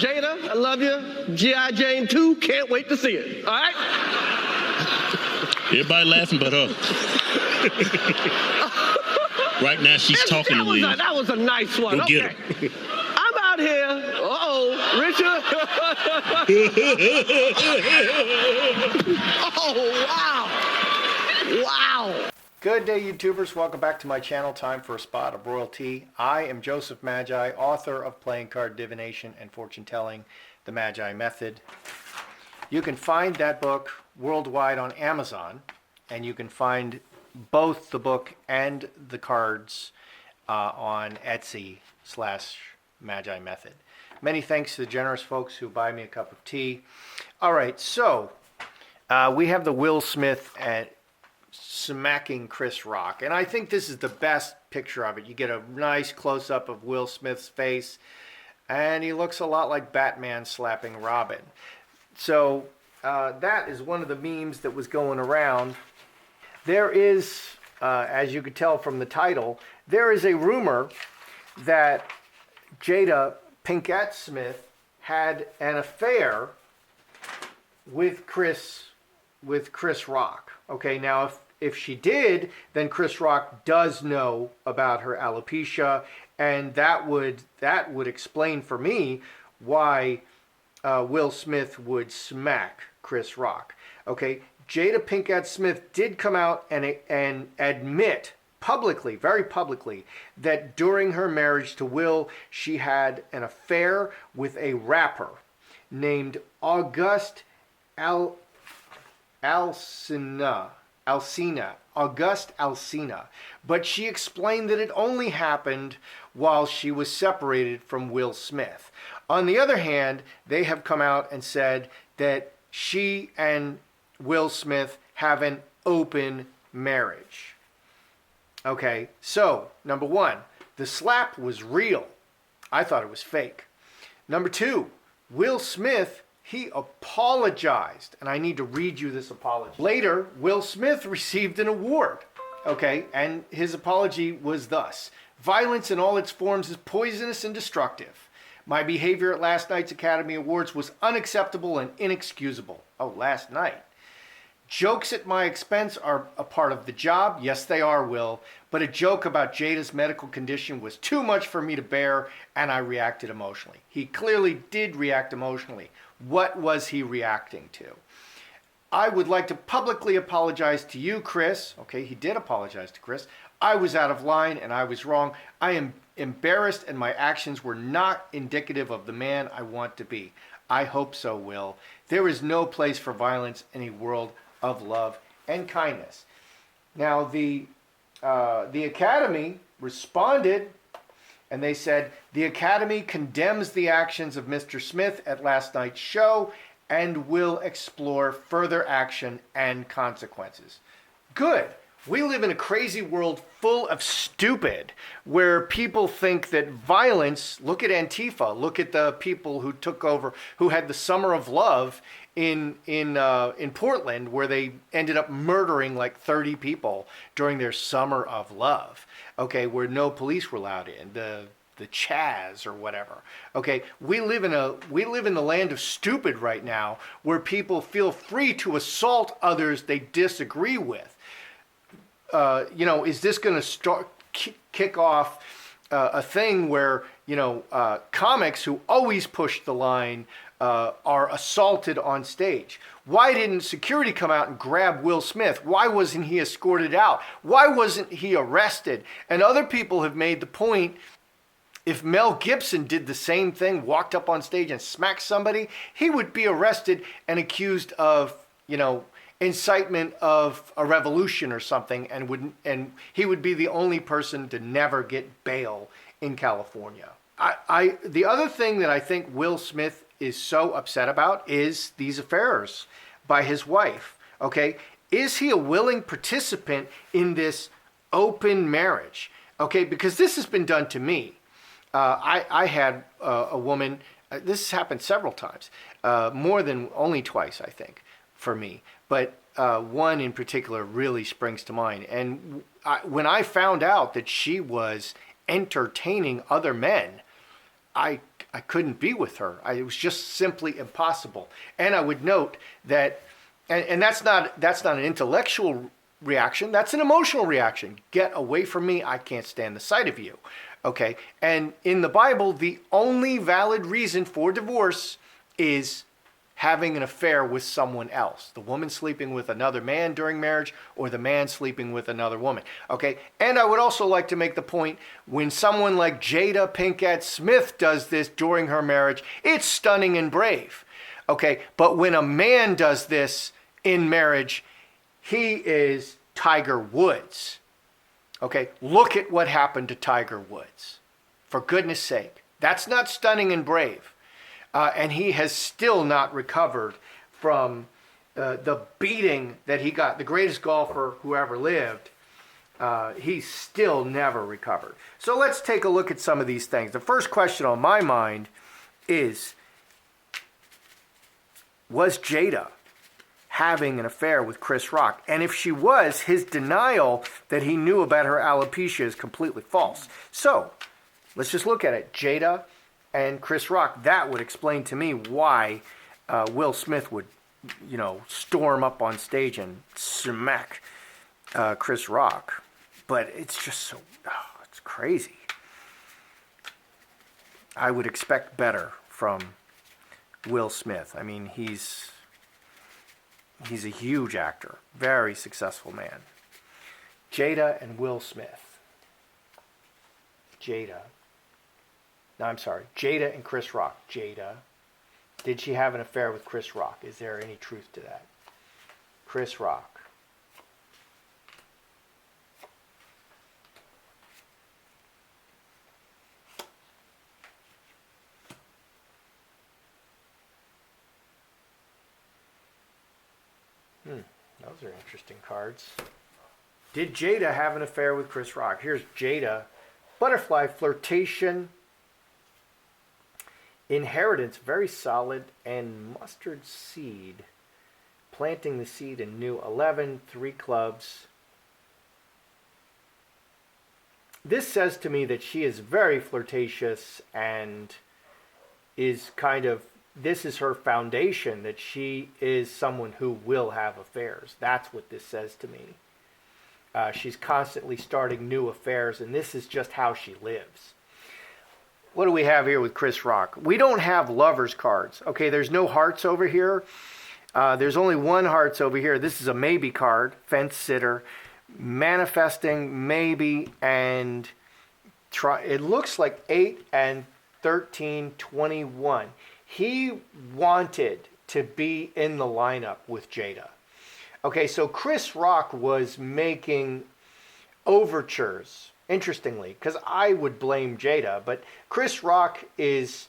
Jada, I love you. G.I. Jane 2, can't wait to see it. All right? Everybody laughing but her. Right now she's talking to Will. That was a nice one. Go get her. I'm out here. Richard. Oh, wow. Wow. Good day, YouTubers. Welcome back to my channel. Time for a spot of royalty. I am Joseph Magi, author of Playing Card Divination and Fortune Telling, The Magi Method. You can find that book worldwide on Amazon, and you can find both the book and the cards on Etsy/Magi Method. Many thanks to the generous folks who buy me a cup of tea. All right, so we have the Will Smith at smacking Chris Rock, and I think this is the best picture of it. You get a nice close-up of Will Smith's face, and he looks a lot like Batman slapping Robin. So that is one of the memes that was going around. There is, as you could tell from the title, there is a rumor that Jada Pinkett Smith had an affair with Chris Rock. Okay, now if she did, then Chris Rock does know about her alopecia, and that would explain for me why Will Smith would smack Chris Rock. Okay, Jada Pinkett Smith did come out and admit publicly, very publicly, that during her marriage to Will, she had an affair with a rapper named August Alsina. But she explained that it only happened while she was separated from Will Smith. On the other hand, they have come out and said that she and Will Smith have an open marriage. Okay, so number one, the slap was real. I thought it was fake. Number two, Will Smith, he apologized, and I need to read you this apology. Later, Will Smith received an award, okay, and his apology was thus: violence in all its forms is poisonous and destructive. My behavior at last night's Academy Awards was unacceptable and inexcusable. Oh, last night. Jokes at my expense are a part of the job. Yes, they are, Will. But a joke about Jada's medical condition was too much for me to bear, and I reacted emotionally. He clearly did react emotionally. What was he reacting to? I would like to publicly apologize to you, Chris. Okay, he did apologize to Chris. I was out of line and I was wrong. I am embarrassed and my actions were not indicative of the man I want to be. I hope so, Will. There is no place for violence in a world of love and kindness. Now, the Academy responded, and they said, the Academy condemns the actions of Mr. Smith at last night's show and will explore further action and consequences. Good. We live in a crazy world full of stupid, where people think that violence, look at Antifa, look at the people who took over, who had the Summer of Love in Portland, where they ended up murdering like 30 people during their Summer of Love, okay, where no police were allowed in, the Chaz or whatever. Okay, we live in the land of stupid right now, where people feel free to assault others they disagree with. Is this going to kick off a thing where, comics who always push the line are assaulted on stage? Why didn't security come out and grab Will Smith? Why wasn't he escorted out? Why wasn't he arrested? And other people have made the point, if Mel Gibson did the same thing, walked up on stage and smacked somebody, he would be arrested and accused of, incitement of a revolution or something, and he would be the only person to never get bail in California. The other thing that I think Will Smith is so upset about is these affairs by his wife. Okay, is he a willing participant in this open marriage? Okay, because this has been done to me. I had a woman. This has happened several times, more than only twice, I think, for me. But one in particular really springs to mind. And when I found out that she was entertaining other men, I I couldn't be with her. It was just simply impossible. And I would note that, and that's not an intellectual reaction. That's an emotional reaction. Get away from me. I can't stand the sight of you. Okay. And in the Bible, the only valid reason for divorce is having an affair with someone else. The woman sleeping with another man during marriage, or the man sleeping with another woman. Okay. And I would also like to make the point, when someone like Jada Pinkett Smith does this during her marriage, it's stunning and brave. Okay. But when a man does this in marriage, he is Tiger Woods. Okay. Look at what happened to Tiger Woods. For goodness sake. That's not stunning and brave. And he has still not recovered from the beating that he got. The greatest golfer who ever lived, he's still never recovered. So let's take a look at some of these things. The first question on my mind is, was Jada having an affair with Chris Rock? And if she was, his denial that he knew about her alopecia is completely false. So let's just look at it. Jada and Chris Rock, that would explain to me why Will Smith would, storm up on stage and smack Chris Rock. But it's just it's crazy. I would expect better from Will Smith. I mean, he's a huge actor, very successful man. Jada and Will Smith. Jada and Chris Rock. Jada. Did she have an affair with Chris Rock? Is there any truth to that? Chris Rock. Those are interesting cards. Did Jada have an affair with Chris Rock? Here's Jada. Butterfly, flirtation, inheritance, very solid, and mustard seed. Planting the seed in new 11, 3 clubs. This says to me that she is very flirtatious and is this is her foundation, that she is someone who will have affairs. That's what this says to me. She's constantly starting new affairs, and this is just how she lives. What do we have here with Chris Rock? We don't have lovers cards. Okay, there's no hearts over here. There's only one hearts over here. This is a maybe card, fence sitter, manifesting, maybe, and try. It looks like 8 and 13, 21. He wanted to be in the lineup with Jada. Okay, so Chris Rock was making overtures, interestingly, because I would blame Jada, but Chris Rock is,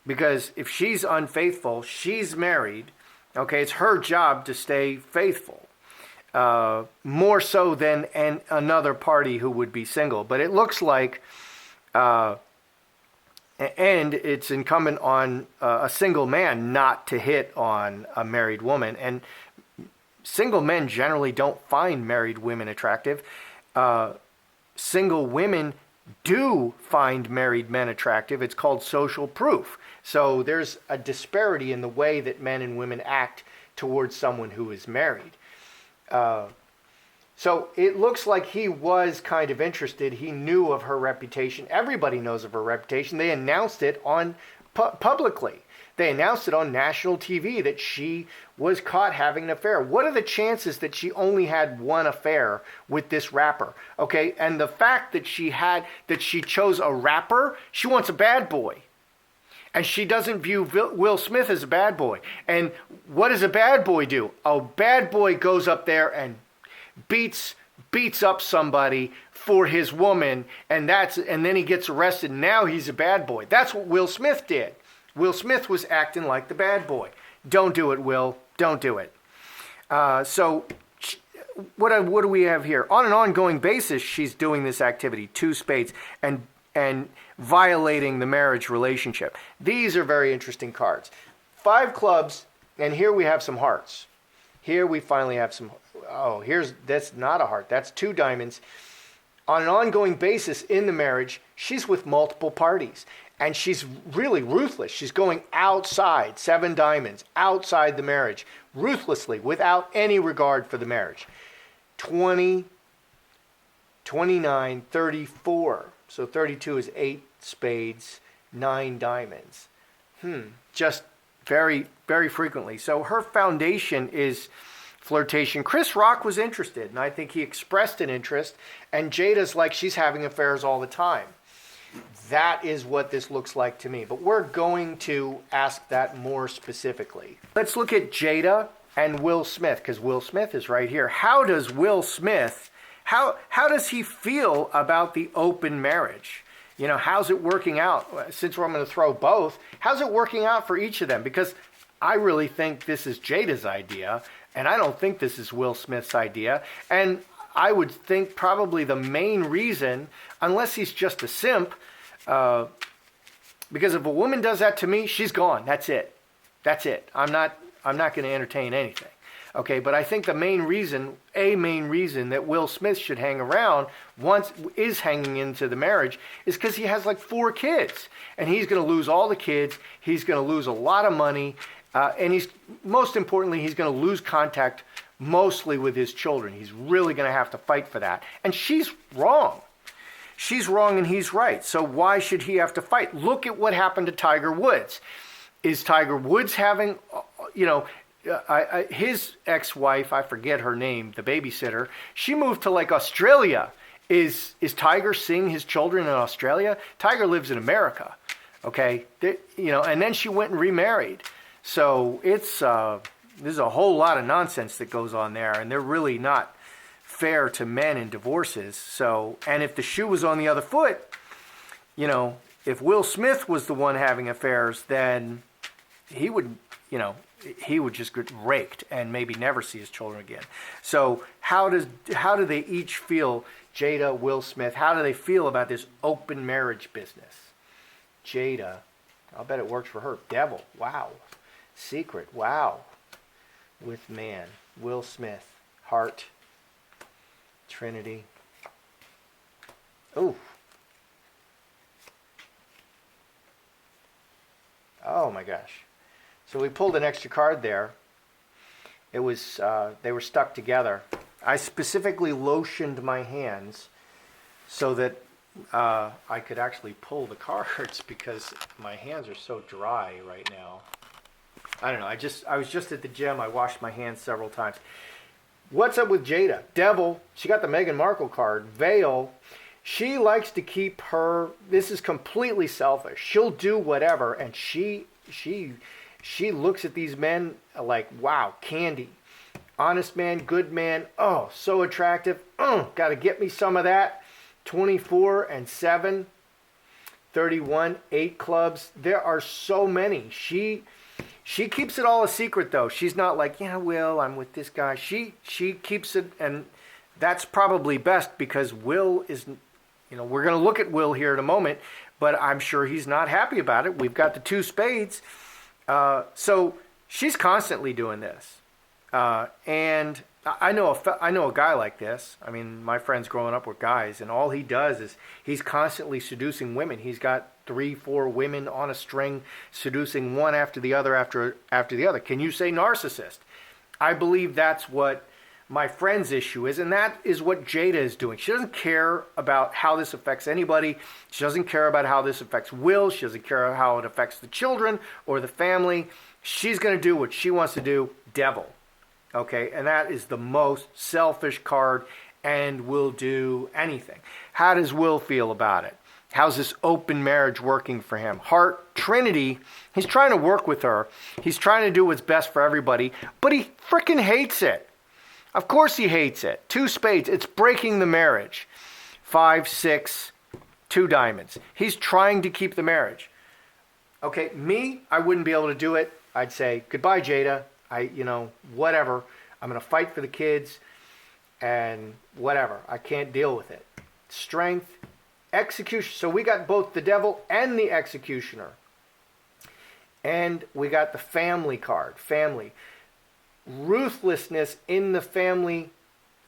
because if she's unfaithful, she's married. Okay, it's her job to stay faithful, more so than another party who would be single. But it looks like, and it's incumbent on a single man not to hit on a married woman. And single men generally don't find married women attractive. Single women do find married men attractive. It's called social proof. So there's a disparity in the way that men and women act towards someone who is married. So it looks like he was kind of interested. He knew of her reputation. Everybody knows of her reputation. They announced it on publicly. They announced it on national TV that she was caught having an affair. What are the chances that she only had one affair with this rapper? Okay, and the fact that she chose a rapper, she wants a bad boy. And she doesn't view Will Smith as a bad boy. And what does a bad boy do? A bad boy goes up there and beats up somebody for his woman, and then he gets arrested. Now he's a bad boy. That's what Will Smith did. Will Smith was acting like the bad boy. Don't do it, Will. Don't do it. So what do we have here? On an ongoing basis, she's doing this activity, 2 spades, and violating the marriage relationship. These are very interesting cards. 5 clubs, and here we have some hearts. Here we finally have some. That's not a heart. That's 2 diamonds. On an ongoing basis in the marriage, she's with multiple parties. And she's really ruthless. She's going outside, 7 diamonds, outside the marriage, ruthlessly, without any regard for the marriage. 20, 29, 34. So 32 is 8 spades, 9 diamonds. Just very, very frequently. So her foundation is flirtation. Chris Rock was interested, and I think he expressed an interest, and Jada's like she's having affairs all the time. That is what this looks like to me. But we're going to ask that more specifically. Let's look at Jada and Will Smith, because Will Smith is right here. How does Will Smith, how does he feel about the open marriage? You know, how's it working out? Since I'm going to throw both, how's it working out for each of them? Because I really think this is Jada's idea, and I don't think this is Will Smith's idea. And I would think probably the main reason, unless he's just a simp, because if a woman does that to me, she's gone. That's it. That's it. I'm not going to entertain anything. Okay, but I think the main reason that Will Smith should hang around is hanging into the marriage is because he has like 4 kids, and he's going to lose all the kids. He's going to lose a lot of money, and most importantly, he's going to lose contact mostly with his children. He's really going to have to fight for that, and she's wrong. She's wrong and he's right. So why should he have to fight? Look at what happened to Tiger Woods. Is Tiger Woods having, his ex-wife, I forget her name, the babysitter, she moved to like Australia. Is Tiger seeing his children in Australia? Tiger lives in America, okay? And then she went and remarried. So there's a whole lot of nonsense that goes on there, and they're really not fair to men in divorces. So, and if the shoe was on the other foot, if Will Smith was the one having affairs, then he would just get raked and maybe never see his children again. So how do they each feel, Jada, Will Smith, how do they feel about this open marriage business? Jada, I'll bet it works for her. Devil, wow. Secret, wow. With man. Will Smith, heart. Trinity. Oh. Oh my gosh. So we pulled an extra card there. It was, they were stuck together. I specifically lotioned my hands so that I could actually pull the cards because my hands are so dry right now. I don't know. I was just at the gym. I washed my hands several times. What's up with Jada? Devil. She got the Meghan Markle card. Veil. She likes to keep her. This is completely selfish. She'll do whatever, and she looks at these men like, wow, candy. Honest man, good man. Oh, so attractive. Got to get me some of that. 24 and 7. 31, 8 clubs. There are so many. She keeps it all a secret, though. She's not like, yeah, Will, I'm with this guy. She keeps it, and that's probably best because Will is, we're going to look at Will here in a moment, but I'm sure he's not happy about it. We've got the 2 spades. So she's constantly doing this. And I know a guy like this. I mean, my friend's growing up with guys, and all he does is he's constantly seducing women. He's got 3, 4 women on a string, seducing one after the other after the other. Can you say narcissist? I believe that's what my friend's issue is, and that is what Jada is doing. She doesn't care about how this affects anybody. She doesn't care about how this affects Will. She doesn't care how it affects the children or the family. She's going to do what she wants to do. Devil. Okay, and that is the most selfish card and will do anything. How does Will feel about it? How's this open marriage working for him? Heart, Trinity, he's trying to work with her. He's trying to do what's best for everybody, but he freaking hates it. Of course he hates it. 2 spades, it's breaking the marriage. 5, 6, 2 diamonds. He's trying to keep the marriage. Okay, me, I wouldn't be able to do it. I'd say, goodbye, Jada. Whatever. I'm going to fight for the kids and whatever. I can't deal with it. Strength, execution. So we got both the devil and the executioner. And we got the family card. Family. Ruthlessness in the family,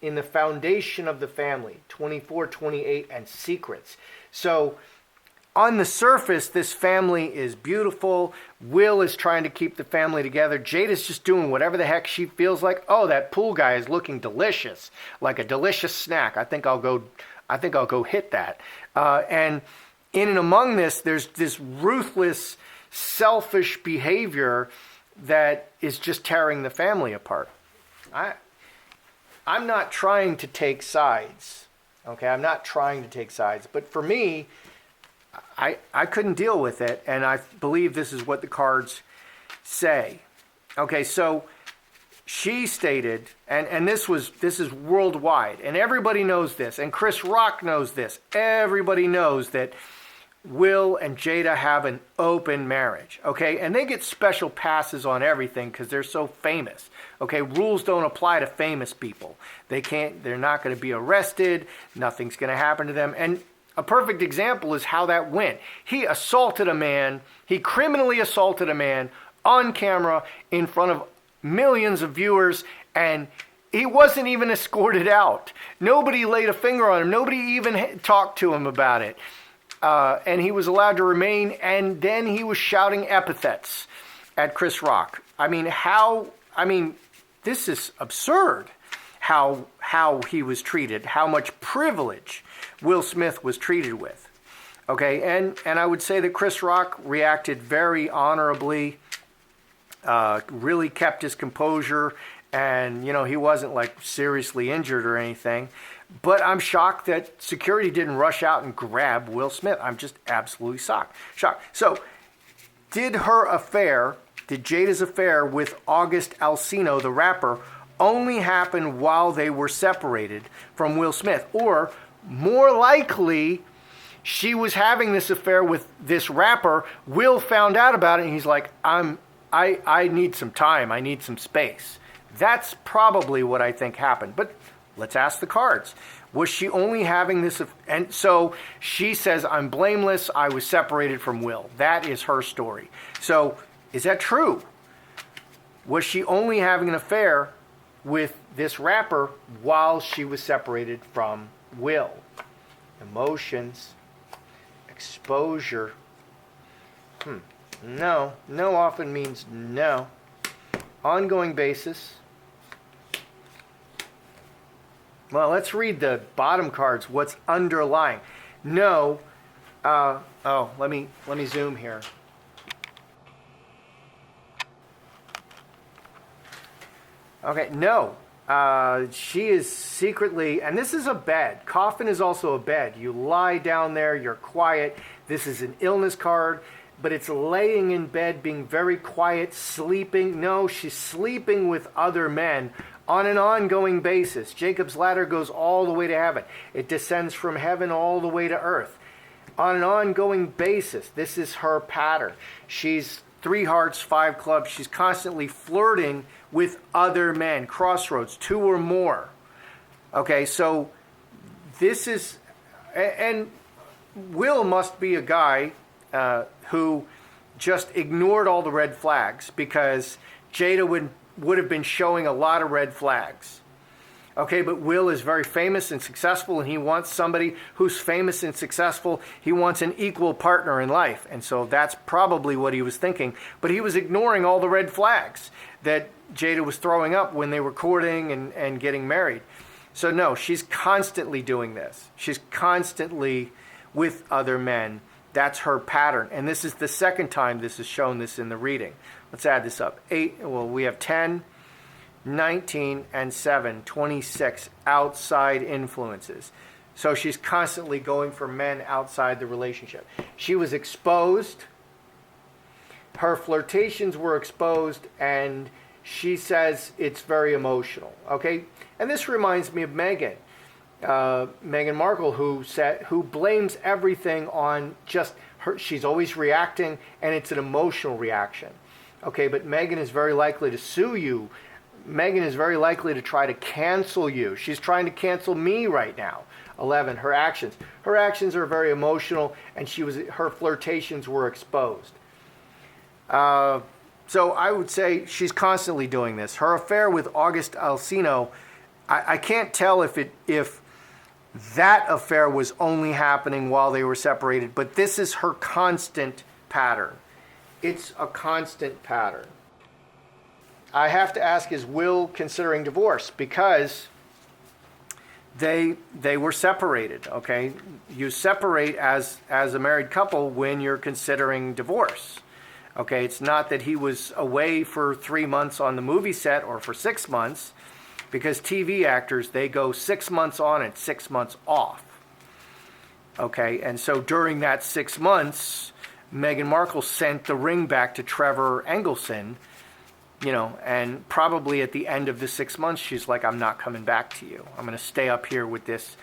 in the foundation of the family. 24, 28, and secrets. So on the surface, this family is beautiful. Will is trying to keep the family together. Jada's just doing whatever the heck she feels like. Oh, that pool guy is looking delicious, like a delicious snack. I think I'll go hit that. And in and among this, there's this ruthless, selfish behavior that is just tearing the family apart. I'm not trying to take sides. Okay, I'm not trying to take sides. But for me, I couldn't deal with it, and I believe this is what the cards say. Okay, so she stated, and this is worldwide, and everybody knows this, and Chris Rock knows this. Everybody knows that Will and Jada have an open marriage, okay? And they get special passes on everything because they're so famous, okay? Rules don't apply to famous people. They're not going to be arrested. Nothing's going to happen to them. And a perfect example is how that went. He criminally assaulted a man on camera in front of millions of viewers, and he wasn't even escorted out. Nobody laid a finger on him. Nobody even talked to him about it. And he was allowed to remain, and then he was shouting epithets at Chris Rock. This is absurd how he was treated, how much privilege Will Smith was treated with. Okay, and I would say that Chris Rock reacted very honorably, really kept his composure, and, he wasn't like seriously injured or anything. But I'm shocked that security didn't rush out and grab Will Smith. I'm just absolutely shocked. So, did Jada's affair with August Alsina, the rapper, only happen while they were separated from Will Smith? Or, more likely, she was having this affair with this rapper. Will found out about it, and he's like, I need some time. I need some space. That's probably what I think happened. But let's ask the cards. Was she only having this? And so she says, I'm blameless. I was separated from Will. That is her story. So is that true? Was she only having an affair with this rapper while she was separated from Will? Emotions, exposure. No often means no. Ongoing basis. Well, let's read the bottom cards. What's underlying? No. Let me zoom here. Okay, no. She is secretly, and this is a bed. Coffin is also a bed. You lie down there, you're quiet. This is an illness card, but it's laying in bed, being very quiet, sleeping. No, she's sleeping with other men on an ongoing basis. Jacob's ladder goes all the way to heaven. It descends from heaven all the way to earth. On an ongoing basis, this is her pattern. She's 3 hearts, 5 clubs. She's constantly flirting with other men. Crossroads, 2 or more. Okay, so this is, and Will must be a guy who just ignored all the red flags, because Jada would have been showing a lot of red flags. Okay, but Will is very famous and successful, and he wants somebody who's famous and successful. He wants an equal partner in life. And so that's probably what he was thinking. But he was ignoring all the red flags that Jada was throwing up when they were courting and getting married. So no, she's constantly doing this. She's constantly with other men. That's her pattern. And this is the second time this has shown this in the reading. Let's add this up. We have 10, 19, and 7, 26 outside influences. So she's constantly going for men outside the relationship. She was exposed. Her flirtations were exposed, and she says it's very emotional. Okay? And this reminds me of Meghan Markle, who blames everything on just her. She's always reacting, and it's an emotional reaction. Okay, but Meghan is very likely to sue you. Meghan is very likely to try to cancel you. She's trying to cancel me right now. 11, her actions. Her actions are very emotional, and her flirtations were exposed. So I would say she's constantly doing this. Her affair with August Alsina, I can't tell if that affair was only happening while they were separated, but this is her constant pattern. It's a constant pattern. I have to ask, is Will considering divorce? Because they were separated, okay? You separate as a married couple when you're considering divorce. Okay, it's not that he was away for 3 months on the movie set or for 6 months, because TV actors, they go 6 months on and 6 months off. Okay, and so during that 6 months, Meghan Markle sent the ring back to Trevor Engelson, and probably at the end of the 6 months, she's like, I'm not coming back to you. I'm going to stay up here with this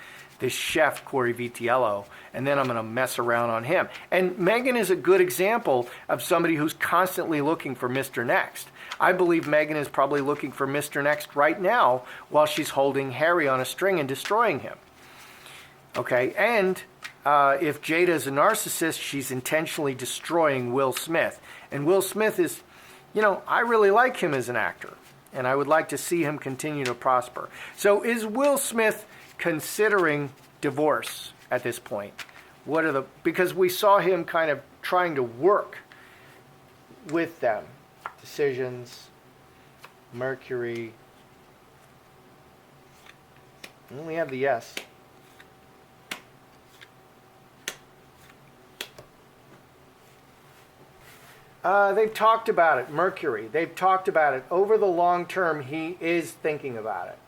chef, Corey Vitiello, and then I'm going to mess around on him. And Meghan is a good example of somebody who's constantly looking for Mr. Next. I believe Meghan is probably looking for Mr. Next right now while she's holding Harry on a string and destroying him. Okay, and if Jada is a narcissist, she's intentionally destroying Will Smith. And Will Smith is, I really like him as an actor, and I would like to see him continue to prosper. So is Will Smith considering divorce at this point? Because we saw him kind of trying to work with them. Decisions, Mercury. And we have the yes. They've talked about it, Mercury. They've talked about it. Over the long term, he is thinking about it.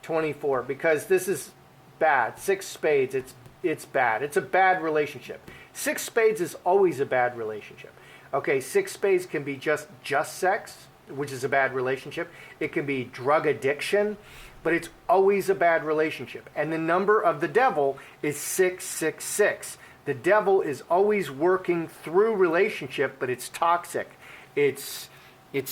24, because this is bad. 6 spades, it's bad. It's a bad relationship. 6 spades is always a bad relationship. Okay, 6 spades can be just sex, which is a bad relationship. It can be drug addiction, but it's always a bad relationship. And the number of the devil is 666. The devil is always working through relationship, but it's toxic. It's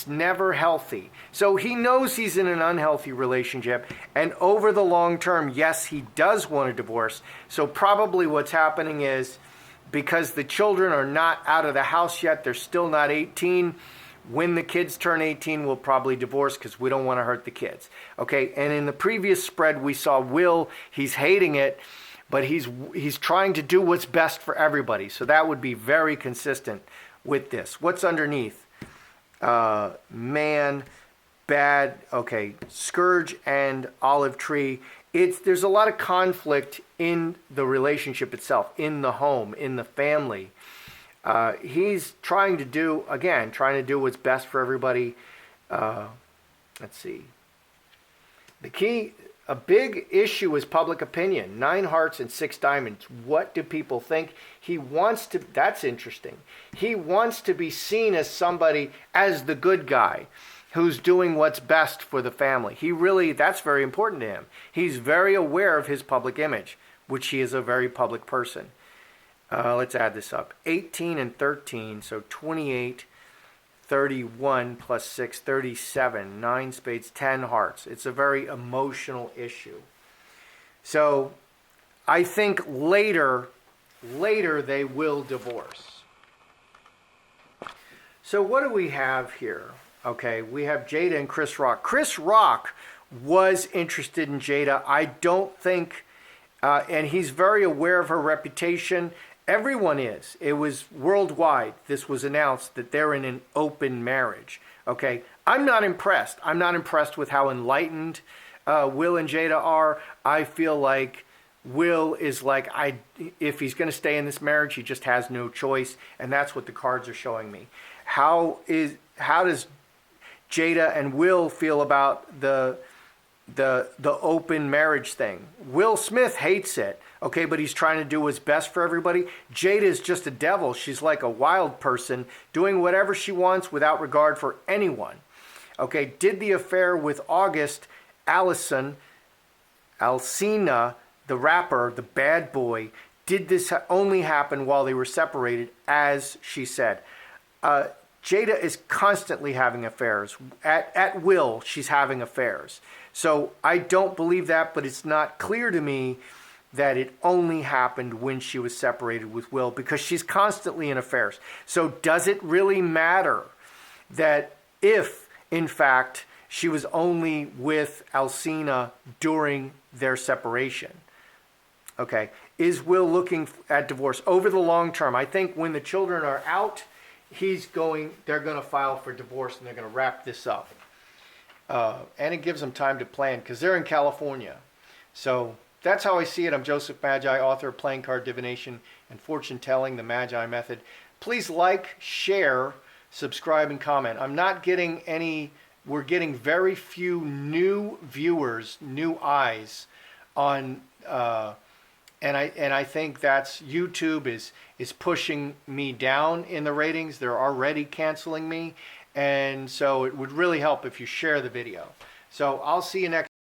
never healthy. So he knows he's in an unhealthy relationship, and over the long term, yes, he does want a divorce. So probably what's happening is, because the children are not out of the house yet, they're still not 18. When the kids turn 18, we'll probably divorce because we don't want to hurt the kids. Okay, and in the previous spread, we saw Will, he's hating it, but he's trying to do what's best for everybody. So that would be very consistent with this. What's underneath? Man, bad, okay, Scourge and Olive Tree. There's a lot of conflict in the relationship itself, in the home, in the family. He's trying to do what's best for everybody. Let's see. The key, a big issue is public opinion. 9 hearts and 6 diamonds. What do people think? That's interesting. He wants to be seen as somebody, as the good guy who's doing what's best for the family. That's very important to him. He's very aware of his public image, which he is a very public person. Let's add this up. 18 and 13, so 28, 31 plus 6, 37. 9 spades, 10 hearts. It's a very emotional issue. So I think later they will divorce. So what do we have here? Okay, we have Jada and Chris Rock. Chris Rock was interested in Jada. I don't think, and he's very aware of her reputation. Everyone is. It was worldwide. This was announced that they're in an open marriage. Okay, I'm not impressed. I'm not impressed with how enlightened Will and Jada are. I feel like Will is like, if he's going to stay in this marriage, he just has no choice, and that's what the cards are showing me. How does Jada and Will feel about the open marriage thing? Will Smith hates it, okay, but he's trying to do what's best for everybody. Jada is just a devil. She's like a wild person doing whatever she wants without regard for anyone. Okay, did the affair with August Alsina, the rapper, the bad boy, did this only happen while they were separated, as she said? Jada is constantly having affairs. At will, she's having affairs. So I don't believe that, but it's not clear to me that it only happened when she was separated with Will, because she's constantly in affairs. So does it really matter that if, in fact, she was only with Alsina during their separation? Okay, is Will looking at divorce over the long term? I think when the children are out, they're going to file for divorce and they're going to wrap this up. And it gives them time to plan because they're in California. So that's how I see it. I'm Joseph Magi, author of Playing Card Divination and Fortune Telling, the Magi Method. Please like, share, subscribe, and comment. We're getting very few new viewers, new eyes on, and I think that's YouTube is pushing me down in the ratings. They're already canceling me. And so it would really help if you share the video. So I'll see you next